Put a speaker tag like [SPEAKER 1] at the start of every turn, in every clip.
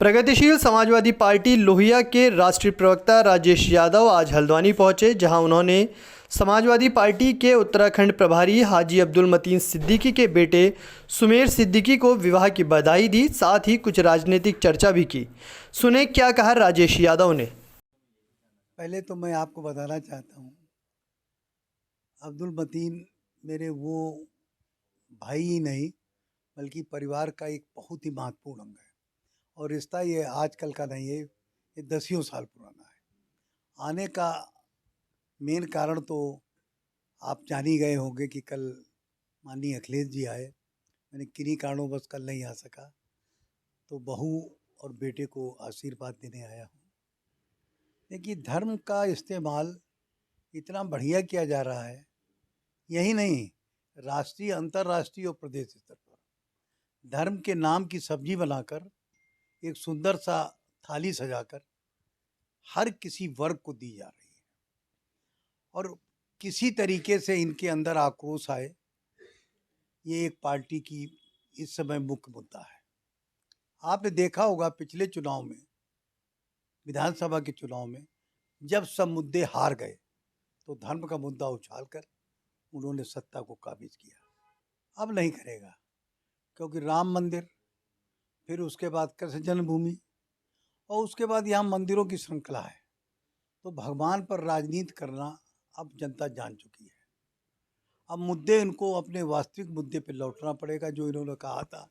[SPEAKER 1] प्रगतिशील समाजवादी पार्टी लोहिया के राष्ट्रीय प्रवक्ता राजेश यादव आज हल्द्वानी पहुंचे, जहां उन्होंने समाजवादी पार्टी के उत्तराखंड प्रभारी हाजी अब्दुल मतीन सिद्दीकी के बेटे सुमेर सिद्दीकी को विवाह की बधाई दी। साथ ही कुछ राजनीतिक चर्चा भी की। सुने क्या कहा राजेश यादव ने।
[SPEAKER 2] पहले तो मैं आपको बताना चाहता हूँ, अब्दुल मतीन मेरे वो भाई ही नहीं बल्कि परिवार का एक बहुत ही महत्वपूर्ण अंग है। और रिश्ता ये आजकल का नहीं है, ये दसियों साल पुराना है। आने का मेन कारण तो आप जान ही गए होंगे कि कल माननीय अखिलेश जी आए। मैंने किन्हीं कारणों बस कल नहीं आ सका, तो बहू और बेटे को आशीर्वाद देने आया हूँ। देखिए, धर्म का इस्तेमाल इतना बढ़िया किया जा रहा है, यही नहीं, राष्ट्रीय, अंतर्राष्ट्रीय और प्रदेश स्तर पर धर्म के नाम की सब्जी बनाकर एक सुंदर सा थाली सजाकर हर किसी वर्ग को दी जा रही है। और किसी तरीके से इनके अंदर आक्रोश आए, ये एक पार्टी की इस समय मुख्य मुद्दा है। आपने देखा होगा पिछले चुनाव में, विधानसभा के चुनाव में, जब सब मुद्दे हार गए तो धर्म का मुद्दा उछालकर उन्होंने सत्ता को काबिज किया। अब नहीं करेगा, क्योंकि राम मंदिर, फिर उसके बाद कृष्ण जन्मभूमि और उसके बाद यहाँ मंदिरों की श्रृंखला है। तो भगवान पर राजनीति करना अब जनता जान चुकी है। अब मुद्दे इनको अपने वास्तविक मुद्दे पे लौटना पड़ेगा। जो इन्होंने कहा था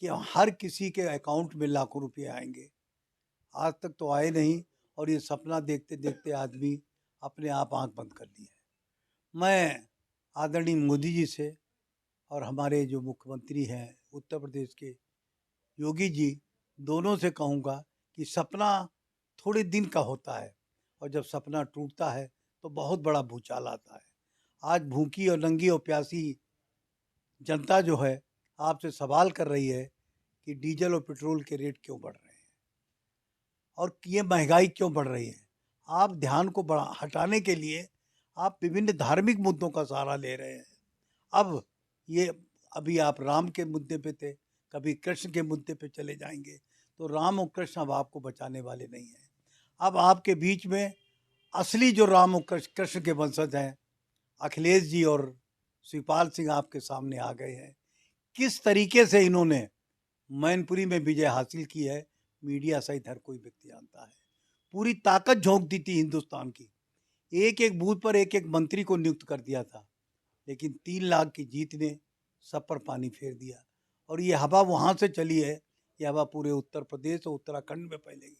[SPEAKER 2] कि हर किसी के अकाउंट में लाखों रुपए आएंगे, आज तक तो आए नहीं, और ये सपना देखते देखते आदमी अपने आप आंख बंद कर ली है। मैं आदरणीय मोदी जी से और हमारे जो मुख्यमंत्री हैं उत्तर प्रदेश के योगी जी, दोनों से कहूँगा कि सपना थोड़े दिन का होता है, और जब सपना टूटता है तो बहुत बड़ा भूचाल आता है। आज भूखी और नंगी और प्यासी जनता जो है आपसे सवाल कर रही है कि डीजल और पेट्रोल के रेट क्यों बढ़ रहे हैं और ये महंगाई क्यों बढ़ रही है। आप ध्यान को हटाने के लिए आप विभिन्न धार्मिक मुद्दों का सहारा ले रहे हैं। अब ये अभी आप राम के मुद्दे पे थे, कभी कृष्ण के मुद्दे पे चले जाएंगे, तो राम और कृष्ण अब आपको बचाने वाले नहीं हैं। अब आपके बीच में असली जो राम और कृष्ण के वंशज हैं, अखिलेश जी और शिवपाल सिंह आपके सामने आ गए हैं। किस तरीके से इन्होंने मैनपुरी में विजय हासिल की है, मीडिया सहित हर कोई व्यक्ति जानता है। पूरी ताकत झोंक दी थी हिंदुस्तान की, एक एक बूथ पर एक एक मंत्री को नियुक्त कर दिया था, लेकिन 3 लाख की जीत ने सब पर पानी फेर दिया। और ये हवा वहाँ से चली है, ये हवा पूरे उत्तर प्रदेश और उत्तराखंड में फैलेगी।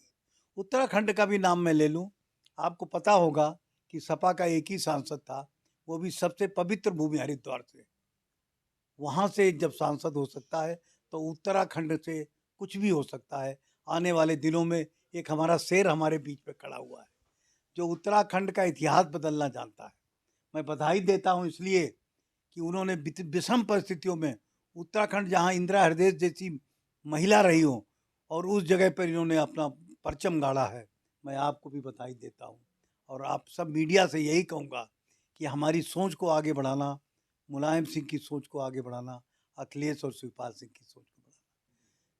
[SPEAKER 2] उत्तराखंड का भी नाम मैं ले लूँ, आपको पता होगा कि सपा का एक ही सांसद था, वो भी सबसे पवित्र भूमि हरिद्वार से। वहाँ से जब सांसद हो सकता है तो उत्तराखंड से कुछ भी हो सकता है। आने वाले दिनों में एक हमारा शेर हमारे बीच में खड़ा हुआ है, जो उत्तराखंड का इतिहास बदलना जानता है। मैं बधाई देता हूँ इसलिए कि उन्होंने विषम परिस्थितियों में उत्तराखंड, जहाँ इंदिरा हृदय जैसी महिला रही हो, और उस जगह पर इन्होंने अपना परचम गाड़ा है। मैं आपको भी बधाई देता हूँ, और आप सब मीडिया से यही कहूँगा कि हमारी सोच को आगे बढ़ाना, मुलायम सिंह की सोच को आगे बढ़ाना, अखिलेश और शिवपाल सिंह की सोच को बढ़ाना।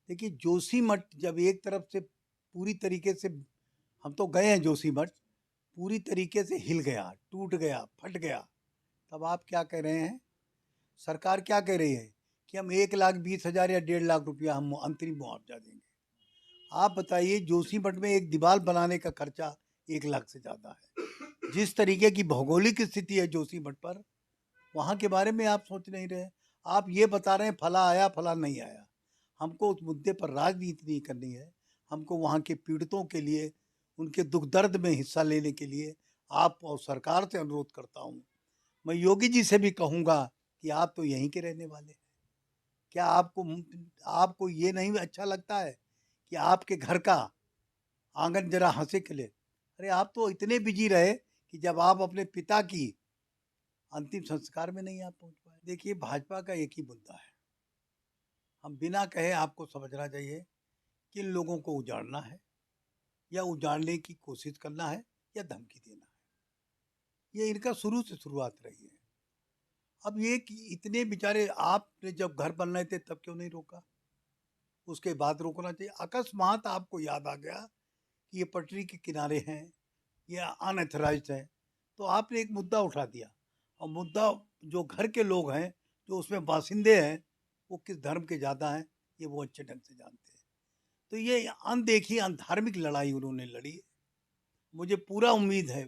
[SPEAKER 2] देखिए, जोशीमठ जब एक तरफ से पूरी तरीके से, हम तो गए हैं जोशीमठ, पूरी तरीके से हिल गया, टूट गया, फट गया, तब आप क्या कह रहे हैं? सरकार क्या कह रही है कि हम 1,20,000 या 1.5 लाख रुपया हम अंतरिम मुआवजा देंगे। आप बताइए, जोशीमठ में एक दीवार बनाने का खर्चा 1 लाख से ज़्यादा है। जिस तरीके की भौगोलिक स्थिति है जोशीमठ पर, वहाँ के बारे में आप सोच नहीं रहे। आप ये बता रहे हैं फला आया फला नहीं आया। हमको उस मुद्दे पर राजनीति नहीं करनी है। हमको वहाँ के पीड़ितों के लिए, उनके दुख दर्द में हिस्सा लेने के लिए आप और सरकार से अनुरोध करता हूँ। मैं योगी जी से भी कहूँगा कि आप तो यहीं के रहने वाले हैं, क्या आपको ये नहीं अच्छा लगता है कि आपके घर का आंगन जरा हंसे खिले? अरे, आप तो इतने बिजी रहे कि जब आप अपने पिता की अंतिम संस्कार में नहीं आप पहुंच पाए। देखिए, भाजपा का एक ही मुद्दा है, हम बिना कहे आपको समझना चाहिए किन लोगों को उजाड़ना है, या उजाड़ने की कोशिश करना है, या धमकी देना है। ये इनका शुरू से शुरुआत रही है। अब ये कि इतने बेचारे, आपने जब घर बन रहे थे तब क्यों नहीं रोका? उसके बाद रोकना चाहिए। अकस्मात आपको याद आ गया कि ये पटरी के किनारे हैं, ये अनएथराइज्ड है, तो आपने एक मुद्दा उठा दिया, और मुद्दा जो घर के लोग हैं, जो उसमें बासिंदे हैं, वो किस धर्म के ज़्यादा हैं, ये वो अच्छे ढंग से जानते हैं। तो ये अनदेखी अधार्मिक लड़ाई उन्होंने लड़ी है। मुझे पूरा उम्मीद है,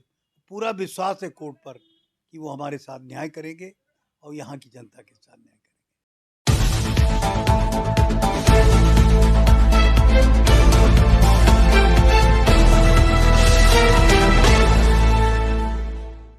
[SPEAKER 2] पूरा विश्वास है कोर्ट पर कि वो हमारे साथ न्याय करेंगे और यहाँ की जनता के साथ न्याय करेंगे।